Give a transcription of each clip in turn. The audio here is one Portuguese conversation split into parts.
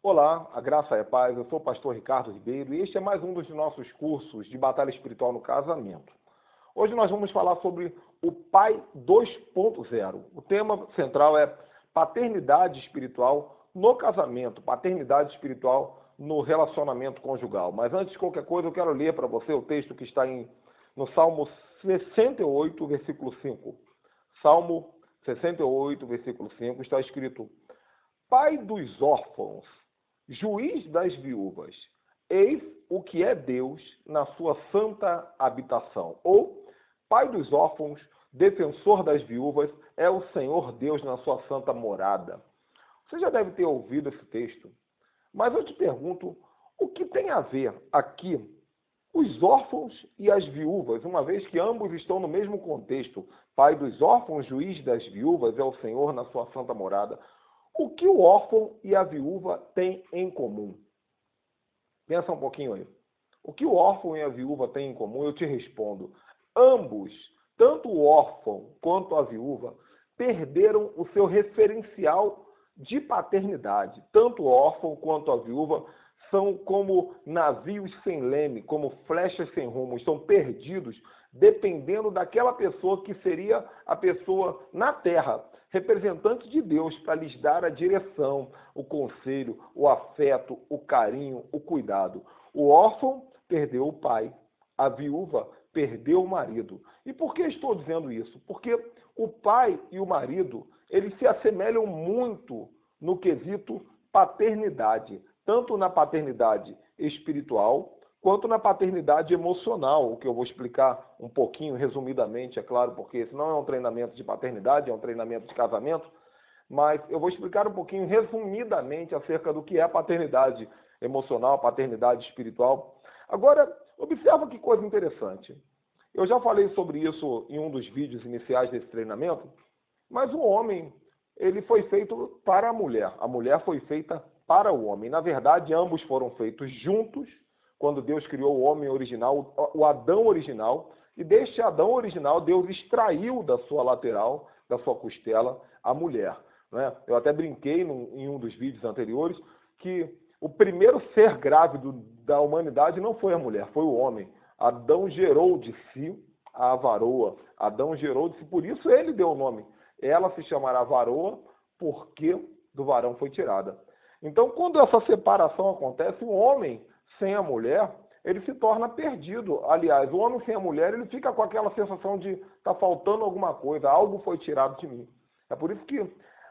Olá, a graça é a paz, eu sou o pastor Ricardo Ribeiro e este é mais um dos nossos cursos de batalha espiritual no casamento. Hoje nós vamos falar sobre o Pai 2.0. O tema central é paternidade espiritual no casamento, paternidade espiritual no relacionamento conjugal. Mas antes de qualquer coisa, eu quero ler para você o texto que está no Salmo 68, versículo 5. Salmo 68, versículo 5, está escrito: Pai dos órfãos, juiz das viúvas, eis o que é Deus na sua santa habitação. Ou, Pai dos órfãos, defensor das viúvas, é o Senhor Deus na sua santa morada. Você já deve ter ouvido esse texto, mas eu te pergunto, o que tem a ver aqui os órfãos e as viúvas, uma vez que ambos estão no mesmo contexto? Pai dos órfãos, juiz das viúvas, é o Senhor na sua santa morada. O que o órfão e a viúva têm em comum? Pensa um pouquinho aí. O que o órfão e a viúva têm em comum? Eu te respondo. Ambos, tanto o órfão quanto a viúva, perderam o seu referencial de paternidade. Tanto o órfão quanto a viúva são como navios sem leme, como flechas sem rumo, estão perdidos, dependendo daquela pessoa que seria a pessoa na terra, representante de Deus, para lhes dar a direção, o conselho, o afeto, o carinho, o cuidado. O órfão perdeu o pai, a viúva perdeu o marido. E por que estou dizendo isso? Porque o pai e o marido, eles se assemelham muito no quesito paternidade, tanto na paternidade espiritual, quanto na paternidade emocional, o que eu vou explicar um pouquinho, resumidamente, é claro, porque esse não é um treinamento de paternidade, é um treinamento de casamento, mas eu vou explicar um pouquinho, resumidamente, acerca do que é a paternidade emocional, paternidade espiritual. Agora, observa que coisa interessante. Eu já falei sobre isso em um dos vídeos iniciais desse treinamento, mas o homem, ele foi feito para a mulher foi feita para o homem. Na verdade, ambos foram feitos juntos, quando Deus criou o homem original, o Adão original, e deste Adão original, Deus extraiu da sua lateral, da sua costela, a mulher. Né? Eu até brinquei em um dos vídeos anteriores que o primeiro ser grávido da humanidade não foi a mulher, foi o homem. Adão gerou de si a varoa. Adão gerou de si, por isso ele deu o nome. Ela se chamará varoa, porque do varão foi tirada. Então, quando essa separação acontece, o homem sem a mulher, ele se torna perdido. Aliás, o homem sem a mulher, ele fica com aquela sensação de tá faltando alguma coisa, algo foi tirado de mim. É por isso que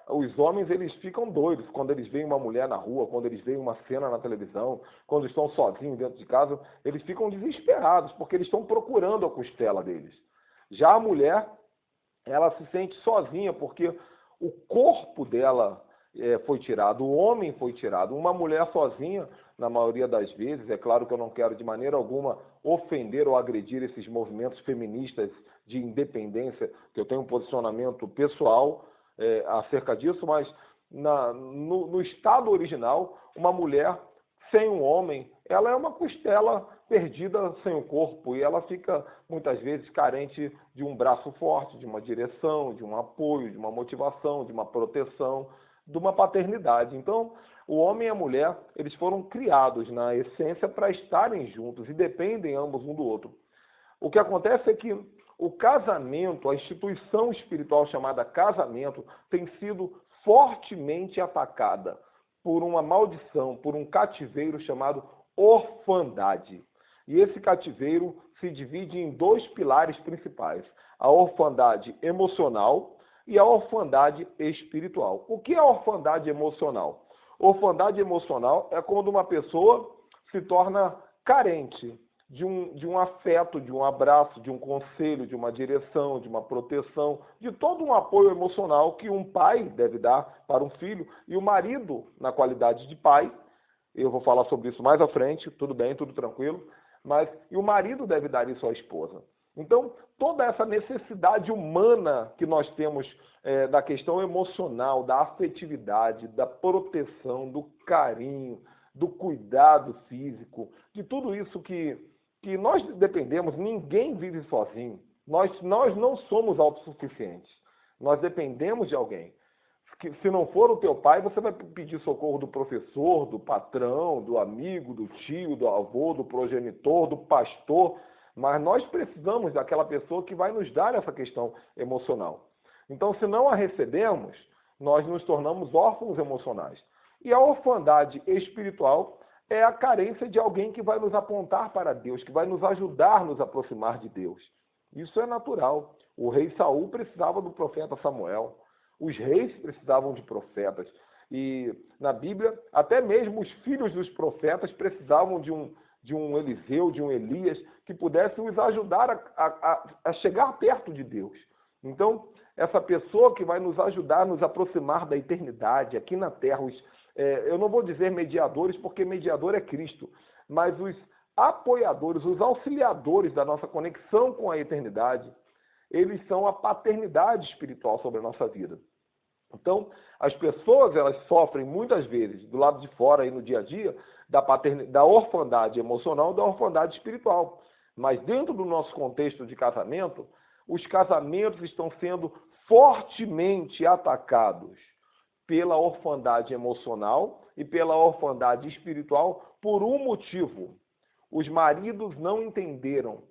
os homens, eles ficam doidos quando eles veem uma mulher na rua, quando eles veem uma cena na televisão, quando estão sozinhos dentro de casa, eles ficam desesperados, porque eles estão procurando a costela deles. Já a mulher, ela se sente sozinha, porque o corpo dela foi tirado, o homem foi tirado. Uma mulher sozinha, na maioria das vezes, é claro que eu não quero de maneira alguma ofender ou agredir esses movimentos feministas de independência, que eu tenho um posicionamento pessoal acerca disso, mas no estado original, uma mulher sem um homem, ela é uma costela perdida sem o corpo, e ela fica muitas vezes carente de um braço forte, de uma direção, de um apoio, de uma motivação, de uma proteção, de uma paternidade. Então, o homem e a mulher, eles foram criados na essência para estarem juntos e dependem ambos um do outro. O que acontece é que o casamento, a instituição espiritual chamada casamento, tem sido fortemente atacada por uma maldição, por um cativeiro chamado orfandade. E esse cativeiro se divide em dois pilares principais: a orfandade emocional e a orfandade espiritual. O que é a orfandade emocional? Orfandade emocional é quando uma pessoa se torna carente de um afeto, de um abraço, de um conselho, de uma direção, de uma proteção, de todo um apoio emocional que um pai deve dar para um filho, e o marido, na qualidade de pai, eu vou falar sobre isso mais à frente, tudo bem, tudo tranquilo, e o marido deve dar isso à esposa. Então, toda essa necessidade humana que nós temos da questão emocional, da afetividade, da proteção, do carinho, do cuidado físico, de tudo isso que nós dependemos, ninguém vive sozinho. Nós não somos autossuficientes. Nós dependemos de alguém. que se não for o teu pai, você vai pedir socorro do professor, do patrão, do amigo, do tio, do avô, do progenitor, do pastor, mas nós precisamos daquela pessoa que vai nos dar essa questão emocional. Então, se não a recebemos, nós nos tornamos órfãos emocionais. E a orfandade espiritual é a carência de alguém que vai nos apontar para Deus, que vai nos ajudar a nos aproximar de Deus. Isso é natural. O rei Saul precisava do profeta Samuel. Os reis precisavam de profetas. E na Bíblia, até mesmo os filhos dos profetas precisavam de um Eliseu, de um Elias, que pudesse os ajudar a chegar perto de Deus. Então, essa pessoa que vai nos ajudar a nos aproximar da eternidade, aqui na terra, eu não vou dizer mediadores, porque mediador é Cristo, mas os apoiadores, os auxiliadores da nossa conexão com a eternidade, eles são a paternidade espiritual sobre a nossa vida. Então, as pessoas, elas sofrem muitas vezes, do lado de fora, aí no dia a dia, da orfandade emocional e da orfandade espiritual. Mas dentro do nosso contexto de casamento, os casamentos estão sendo fortemente atacados pela orfandade emocional e pela orfandade espiritual por um motivo. Os maridos não entenderam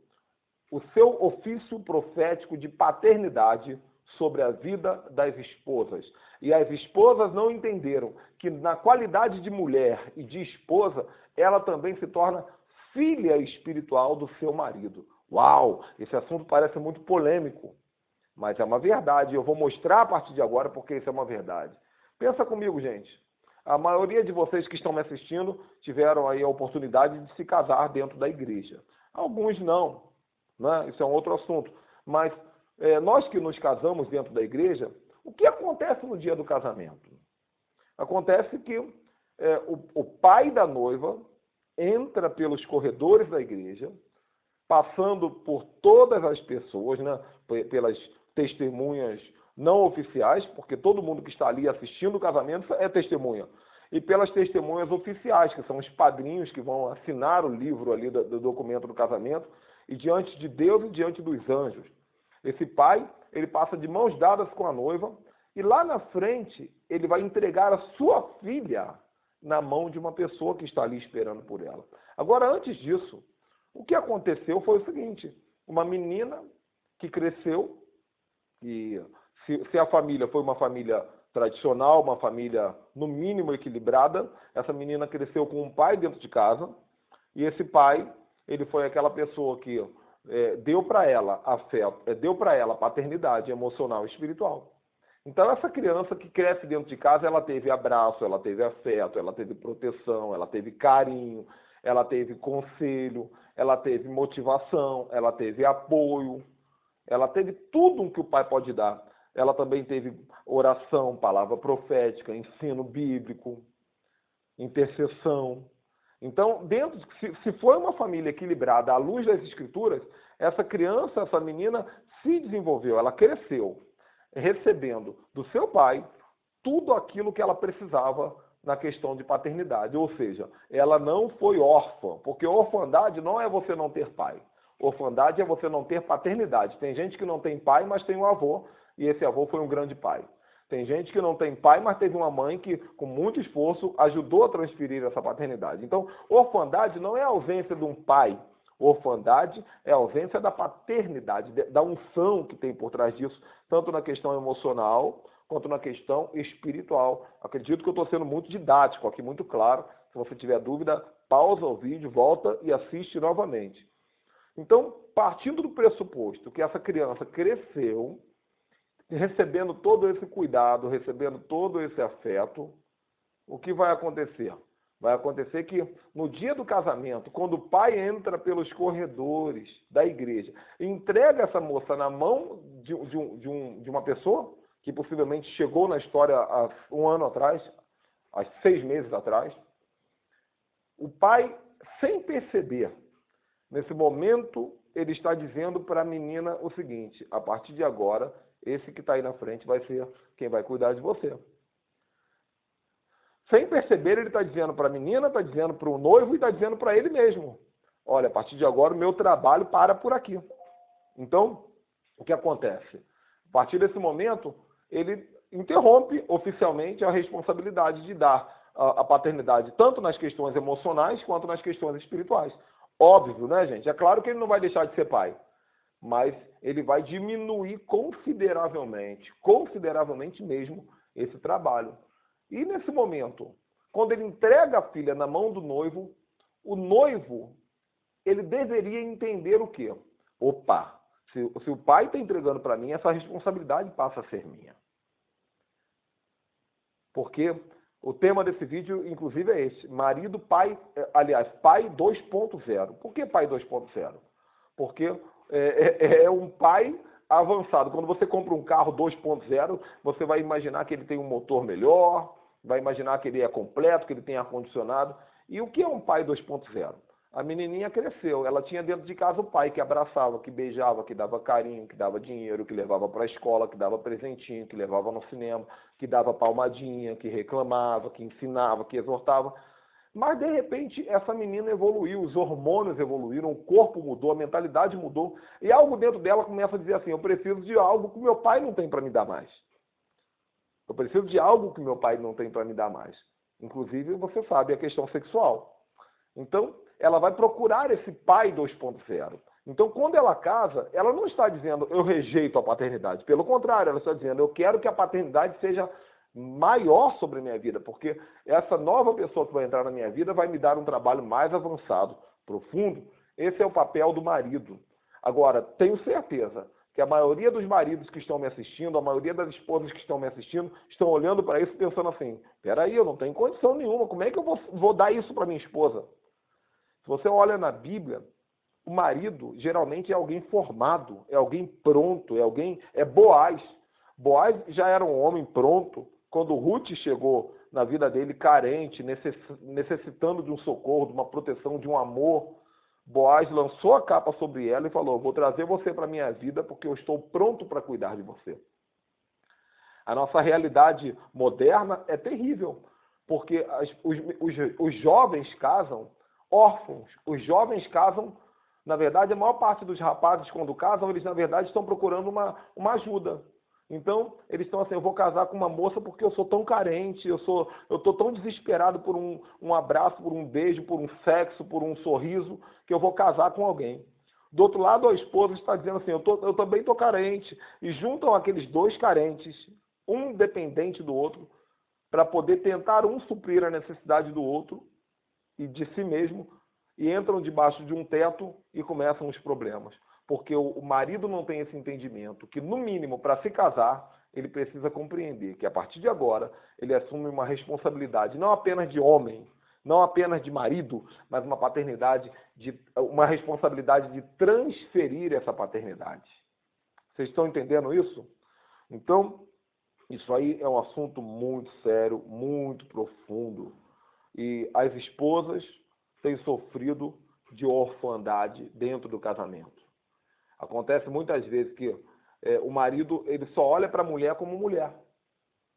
o seu ofício profético de paternidade sobre a vida das esposas. E as esposas não entenderam que na qualidade de mulher e de esposa, ela também se torna filha espiritual do seu marido. Uau! Esse assunto parece muito polêmico, mas é uma verdade. Eu vou mostrar a partir de agora porque isso é uma verdade. Pensa comigo, gente. A maioria de vocês que estão me assistindo tiveram aí a oportunidade de se casar dentro da igreja. Alguns não, né? Isso é um outro assunto. Mas nós que nos casamos dentro da igreja, o que acontece no dia do casamento? Acontece que o pai da noiva entra pelos corredores da igreja, passando por todas as pessoas, né, pelas testemunhas não oficiais, porque todo mundo que está ali assistindo o casamento é testemunha, e pelas testemunhas oficiais, que são os padrinhos que vão assinar o livro ali do documento do casamento, e diante de Deus e diante dos anjos. Esse pai, ele passa de mãos dadas com a noiva, e lá na frente, ele vai entregar a sua filha na mão de uma pessoa que está ali esperando por ela. Agora, antes disso, o que aconteceu foi o seguinte: uma menina que cresceu, e se a família foi uma família tradicional, uma família no mínimo equilibrada, essa menina cresceu com um pai dentro de casa, e esse pai, ele foi aquela pessoa que deu para ela afeto, deu para ela paternidade emocional e espiritual. Então, essa criança que cresce dentro de casa, ela teve abraço, ela teve afeto, ela teve proteção, ela teve carinho, ela teve conselho, ela teve motivação, ela teve apoio, ela teve tudo o que o pai pode dar. Ela também teve oração, palavra profética, ensino bíblico, intercessão. Então, se foi uma família equilibrada à luz das Escrituras, essa criança, essa menina se desenvolveu, ela cresceu, recebendo do seu pai tudo aquilo que ela precisava na questão de paternidade. Ou seja, ela não foi órfã, porque orfandade não é você não ter pai. Orfandade é você não ter paternidade. Tem gente que não tem pai, mas tem um avô, e esse avô foi um grande pai. Tem gente que não tem pai, mas teve uma mãe que, com muito esforço, ajudou a transferir essa paternidade. Então, orfandade não é a ausência de um pai. Orfandade é a ausência da paternidade, da unção que tem por trás disso, tanto na questão emocional quanto na questão espiritual. Acredito que eu estou sendo muito didático aqui, muito claro. Se você tiver dúvida, pausa o vídeo, volta e assiste novamente. Então, partindo do pressuposto que essa criança cresceu, recebendo todo esse cuidado, recebendo todo esse afeto, o que vai acontecer? Vai acontecer que no dia do casamento, quando o pai entra pelos corredores da igreja e entrega essa moça na mão de uma pessoa que possivelmente chegou na história há um ano atrás, há 6 meses atrás, o pai, sem perceber, nesse momento, ele está dizendo para a menina o seguinte: a partir de agora, esse que está aí na frente vai ser quem vai cuidar de você. Sem perceber, ele está dizendo para a menina, está dizendo para o noivo e está dizendo para ele mesmo: olha, a partir de agora o meu trabalho para por aqui. Então, o que acontece? A partir desse momento, ele interrompe oficialmente a responsabilidade de dar a paternidade, tanto nas questões emocionais quanto nas questões espirituais. Óbvio, né, gente? É claro que ele não vai deixar de ser pai, mas ele vai diminuir consideravelmente mesmo, esse trabalho. E nesse momento, quando ele entrega a filha na mão do noivo, o noivo, ele deveria entender o quê? Opa, se o pai está entregando para mim, essa responsabilidade passa a ser minha. Porque o tema desse vídeo, inclusive, é esse. Pai 2.0. Por que pai 2.0? Porque é um pai avançado. Quando você compra um carro 2.0, você vai imaginar que ele tem um motor melhor, vai imaginar que ele é completo, que ele tem ar-condicionado. E o que é um pai 2.0? A menininha cresceu, ela tinha dentro de casa o pai que abraçava, que beijava, que dava carinho, que dava dinheiro, que levava para a escola, que dava presentinho, que levava no cinema, que dava palmadinha, que reclamava, que ensinava, que exortava. Mas, de repente, essa menina evoluiu, os hormônios evoluíram, o corpo mudou, a mentalidade mudou, e algo dentro dela começa a dizer assim, eu preciso de algo que meu pai não tem para me dar mais. Eu preciso de algo que meu pai não tem para me dar mais. Inclusive, você sabe, a questão sexual. Então, ela vai procurar esse pai 2.0. Então, quando ela casa, ela não está dizendo, eu rejeito a paternidade. Pelo contrário, ela está dizendo, eu quero que a paternidade seja maior sobre a minha vida, porque essa nova pessoa que vai entrar na minha vida vai me dar um trabalho mais avançado, profundo. Esse é o papel do marido. Agora, tenho certeza que a maioria dos maridos que estão me assistindo, a maioria das esposas que estão me assistindo, estão olhando para isso pensando assim, peraí, eu não tenho condição nenhuma, como é que eu vou dar isso para minha esposa? Se você olha na Bíblia, o marido geralmente é alguém formado, é alguém pronto, é Boaz. Boaz já era um homem pronto quando Ruth chegou na vida dele carente, necessitando de um socorro, de uma proteção, de um amor. Boaz lançou a capa sobre ela e falou, vou trazer você para a minha vida porque eu estou pronto para cuidar de você. A nossa realidade moderna é terrível, porque os jovens casam órfãos. Os jovens casam, na verdade, a maior parte dos rapazes, quando casam, eles, na verdade, estão procurando uma ajuda. Então, eles estão assim, eu vou casar com uma moça porque eu sou tão carente, eu estou tão desesperado por um abraço, por um beijo, por um sexo, por um sorriso, que eu vou casar com alguém. Do outro lado, a esposa está dizendo assim, eu também estou carente. E juntam aqueles dois carentes, um dependente do outro, para poder tentar um suprir a necessidade do outro, e de si mesmo, e entram debaixo de um teto e começam os problemas. Porque o marido não tem esse entendimento, que no mínimo, para se casar, ele precisa compreender que a partir de agora, ele assume uma responsabilidade, não apenas de homem, não apenas de marido, mas uma responsabilidade de transferir essa paternidade. Vocês estão entendendo isso? Então, isso aí é um assunto muito sério, muito profundo. E as esposas têm sofrido de orfandade dentro do casamento. Acontece muitas vezes que o marido ele só olha para a mulher como mulher.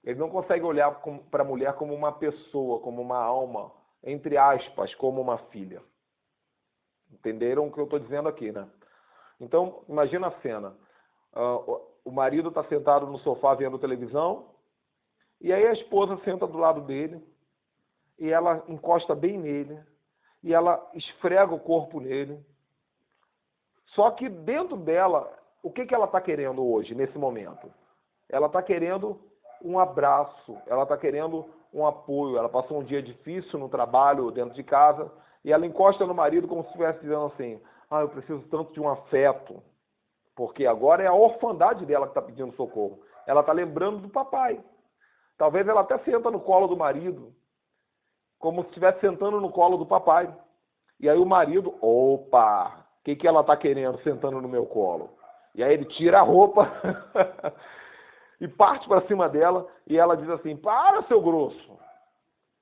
Ele não consegue olhar para a mulher como uma pessoa, como uma alma, entre aspas, como uma filha. Entenderam o que eu estou dizendo aqui, né? Então, imagina a cena. O marido está sentado no sofá vendo televisão, e aí a esposa senta do lado dele, e ela encosta bem nele, e ela esfrega o corpo nele. Só que dentro dela, o que ela está querendo hoje, nesse momento? Ela está querendo um abraço, ela está querendo um apoio. Ela passou um dia difícil no trabalho, dentro de casa, e ela encosta no marido como se estivesse dizendo assim, eu preciso tanto de um afeto, porque agora é a orfandade dela que está pedindo socorro. Ela está lembrando do papai. Talvez ela até senta no colo do marido, como se estivesse sentando no colo do papai. E aí o marido, opa, o que ela está querendo sentando no meu colo? E aí ele tira a roupa e parte para cima dela, e ela diz assim, para, seu grosso.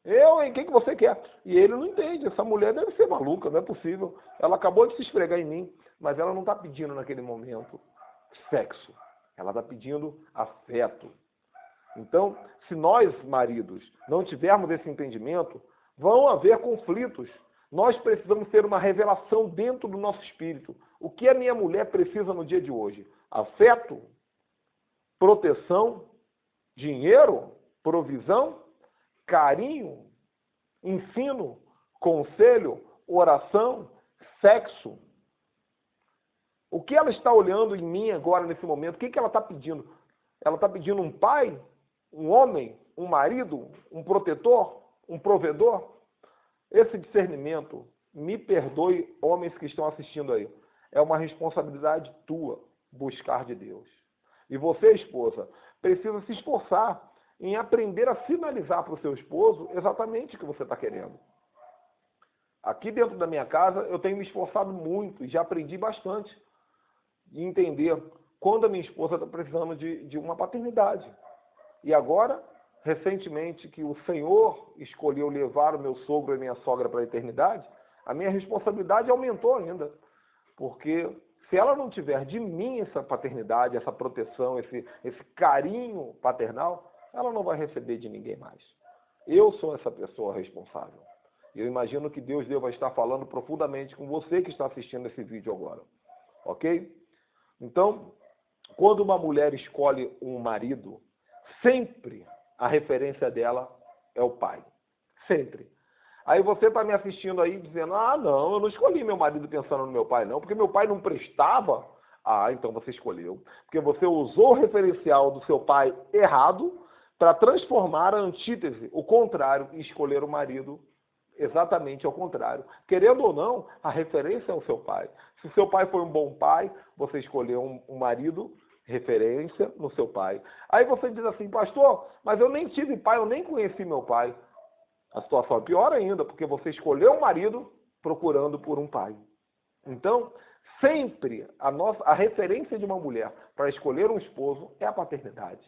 Eu, hein? O que você quer? E ele não entende, essa mulher deve ser maluca, não é possível. Ela acabou de se esfregar em mim, mas ela não está pedindo naquele momento sexo. Ela está pedindo afeto. Então, se nós, maridos, não tivermos esse entendimento, vão haver conflitos. Nós precisamos ter uma revelação dentro do nosso espírito. O que a minha mulher precisa no dia de hoje? Afeto, proteção, dinheiro, provisão, carinho, ensino, conselho, oração, sexo. O que ela está olhando em mim agora, nesse momento? O que ela está pedindo? Ela está pedindo um pai, um homem, um marido, um protetor, um provedor? Esse discernimento, me perdoe, homens que estão assistindo aí, é uma responsabilidade tua buscar de Deus. E você, esposa, precisa se esforçar em aprender a sinalizar para o seu esposo exatamente o que você está querendo. Aqui dentro da minha casa, eu tenho me esforçado muito e já aprendi bastante em entender quando a minha esposa está precisando de uma paternidade. E agora, recentemente, que o Senhor escolheu levar o meu sogro e a minha sogra para a eternidade, a minha responsabilidade aumentou ainda. Porque se ela não tiver de mim essa paternidade, essa proteção, esse carinho paternal, ela não vai receber de ninguém mais. Eu sou essa pessoa responsável. Eu imagino que Deus deva estar falando profundamente com você que está assistindo esse vídeo agora. Ok? Então, quando uma mulher escolhe um marido, sempre a referência dela é o pai. Sempre. Aí você está me assistindo aí dizendo, ah, não, eu não escolhi meu marido pensando no meu pai, não, porque meu pai não prestava. Ah, então você escolheu. Porque você usou o referencial do seu pai errado para transformar a antítese, o contrário, e escolher o marido exatamente ao contrário. Querendo ou não, a referência é o seu pai. Se o seu pai foi um bom pai, você escolheu um marido referência no seu pai. Aí você diz assim, pastor, mas eu nem tive pai, eu nem conheci meu pai. A situação é pior ainda, porque você escolheu um marido procurando por um pai. Então, sempre a referência de uma mulher para escolher um esposo é a paternidade.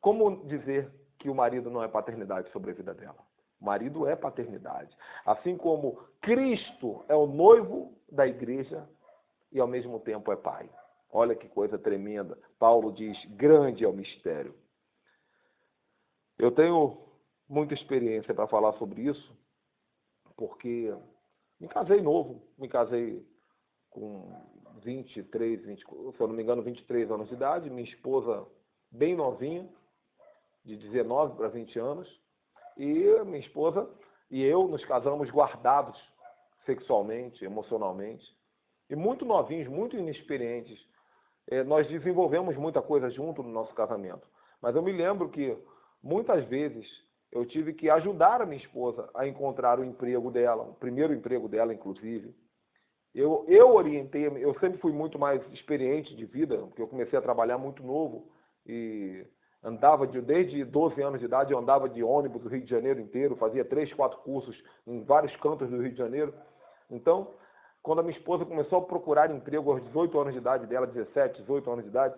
Como dizer que o marido não é paternidade sobre a vida dela? O marido é paternidade. Assim como Cristo é o noivo da igreja e ao mesmo tempo é pai. Olha que coisa tremenda. Paulo diz, grande é o mistério. Eu tenho muita experiência para falar sobre isso, porque me casei novo. Me casei com 23, se eu não me engano, 23 anos de idade. Minha esposa bem novinha, de 19 para 20 anos. E minha esposa e eu nos casamos guardados sexualmente, emocionalmente. E muito novinhos, muito inexperientes. Nós desenvolvemos muita coisa junto no nosso casamento. Mas eu me lembro que muitas vezes eu tive que ajudar a minha esposa a encontrar o emprego dela, o primeiro emprego dela, inclusive. Eu orientei, eu sempre fui muito mais experiente de vida, porque eu comecei a trabalhar muito novo e andava desde 12 anos de idade, eu andava de ônibus do Rio de Janeiro inteiro, fazia 3, 4 cursos em vários cantos do Rio de Janeiro. Então, quando a minha esposa começou a procurar emprego aos 18 anos de idade dela, 17, 18 anos de idade,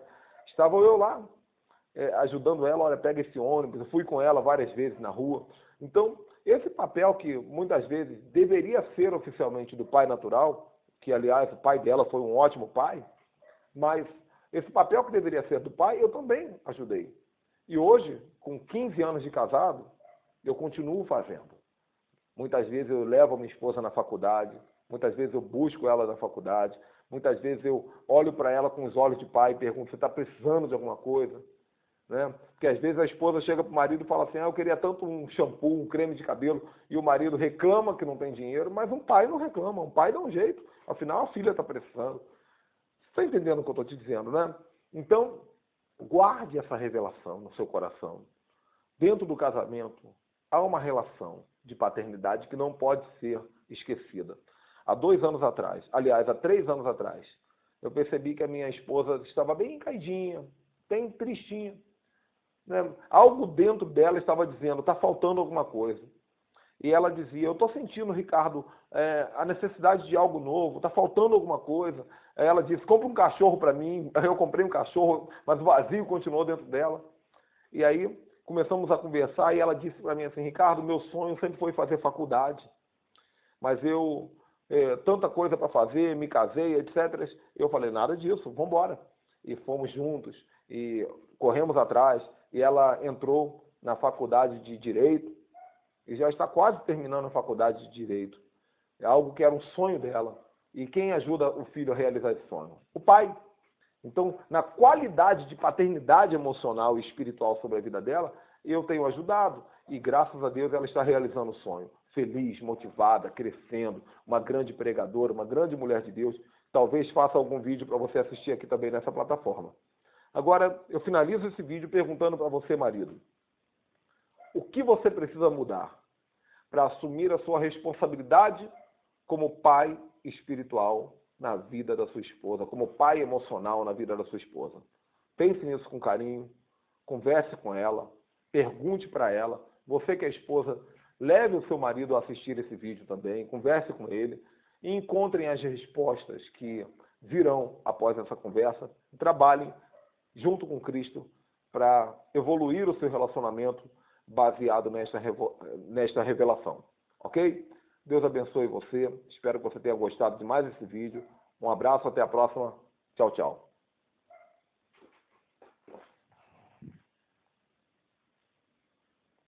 estava eu lá, ajudando ela, olha, pega esse ônibus, eu fui com ela várias vezes na rua. Então, esse papel que muitas vezes deveria ser oficialmente do pai natural, que aliás o pai dela foi um ótimo pai, mas esse papel que deveria ser do pai, eu também ajudei. E hoje, com 15 anos de casado, eu continuo fazendo. Muitas vezes eu levo a minha esposa na faculdade, muitas vezes eu busco ela na faculdade, muitas vezes eu olho para ela com os olhos de pai e pergunto, você está precisando de alguma coisa? Né? Porque às vezes a esposa chega para o marido e fala assim, eu queria tanto um shampoo, um creme de cabelo, e o marido reclama que não tem dinheiro, mas um pai não reclama, um pai dá um jeito, afinal a filha está precisando. Você está entendendo o que eu estou te dizendo, né? Então, guarde essa revelação no seu coração. Dentro do casamento, há uma relação de paternidade que não pode ser esquecida. Há 2 anos atrás, aliás, há 3 anos atrás, eu percebi que a minha esposa estava bem caidinha, bem tristinha. Né? Algo dentro dela estava dizendo, está faltando alguma coisa. E ela dizia, eu estou sentindo, Ricardo, a necessidade de algo novo, está faltando alguma coisa. Ela disse, compra um cachorro para mim. Eu comprei um cachorro, mas o vazio continuou dentro dela. E aí começamos a conversar e ela disse para mim assim, Ricardo, meu sonho sempre foi fazer faculdade. Mas eu, tanta coisa para fazer, me casei, etc. Eu falei, nada disso, vamos embora. E fomos juntos, e corremos atrás, e ela entrou na faculdade de Direito, e já está quase terminando a faculdade de Direito. É algo que era um sonho dela. E quem ajuda o filho a realizar esse sonho? O pai. Então, na qualidade de paternidade emocional e espiritual sobre a vida dela, eu tenho ajudado e, graças a Deus, ela está realizando o sonho. Feliz, motivada, crescendo, uma grande pregadora, uma grande mulher de Deus. Talvez faça algum vídeo para você assistir aqui também nessa plataforma. Agora, eu finalizo esse vídeo perguntando para você, marido, o que você precisa mudar para assumir a sua responsabilidade como pai espiritual na vida da sua esposa, como pai emocional na vida da sua esposa? Pense nisso com carinho, converse com ela, pergunte para ela. Você que é esposa, leve o seu marido a assistir esse vídeo também, converse com ele e encontrem as respostas que virão após essa conversa e trabalhem junto com Cristo para evoluir o seu relacionamento baseado nesta revelação. Ok? Deus abençoe você. Espero que você tenha gostado de mais esse vídeo. Um abraço, até a próxima. Tchau, tchau.